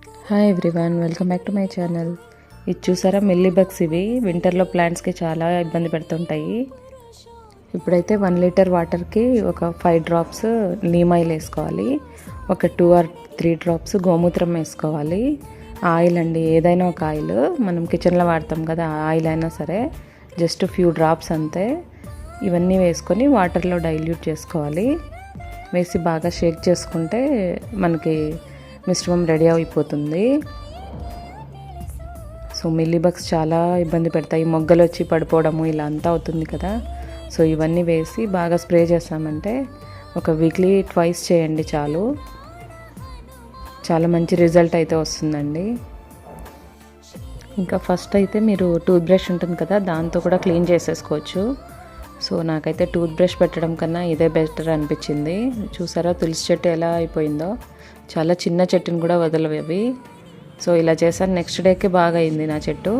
Hi everyone, welcome back to my channel. ఇది చూసారా, milli bugs. ఇవి వింటర్లో ప్లాంట్స్కి చాలా ఇబ్బంది పెడుతుంటాయి. ఇప్పుడైతే 1 లీటర్ వాటర్కి ఒక 5 డ్రాప్స్ నీమ్ ఆయిల్ వేసుకోవాలి. ఒక 2 or 3 డ్రాప్స్ గోమూత్రం వేసుకోవాలి. ఆయిల్ అండి, ఏదైనా ఒక ఆయిల్, మనం కిచెన్లో వాడతాం కదా, ఆయిల్ అయినా సరే, జస్ట్ ఫ్యూ డ్రాప్స్ అంతే. ఇవన్నీ వేసుకొని వాటర్లో డైల్యూట్ చేసుకోవాలి. వేసి బాగా షేక్ చేసుకుంటే మనకి మిశ్రమం రెడీ అయిపోతుంది. సో మిల్లీ బగ్స్ చాలా ఇబ్బంది పెడతాయి, మొగ్గలు వచ్చి పడిపోవడము ఇలా అంతా అవుతుంది కదా. సో ఇవన్నీ వేసి బాగా స్ప్రే చేస్తామంటే ఒక వీక్లీ 2 చేయండి చాలు. చాలా మంచి రిజల్ట్ అయితే వస్తుందండి. ఇంకా ఫస్ట్ అయితే మీరు టూత్ బ్రష్ ఉంటుంది కదా, దాంతో కూడా క్లీన్ చేసేసుకోవచ్చు. సో నాకైతే టూత్ బ్రష్ పెట్టడం కన్నా ఇదే బెటర్ అనిపించింది. చూసారా తులసి చెట్టు ఎలా అయిపోయిందో, చాలా చిన్న చెట్టుని కూడా వదలవి. సో ఇలా చేశాను. నెక్స్ట్ డేకి బాగా అయింది నా చెట్టు.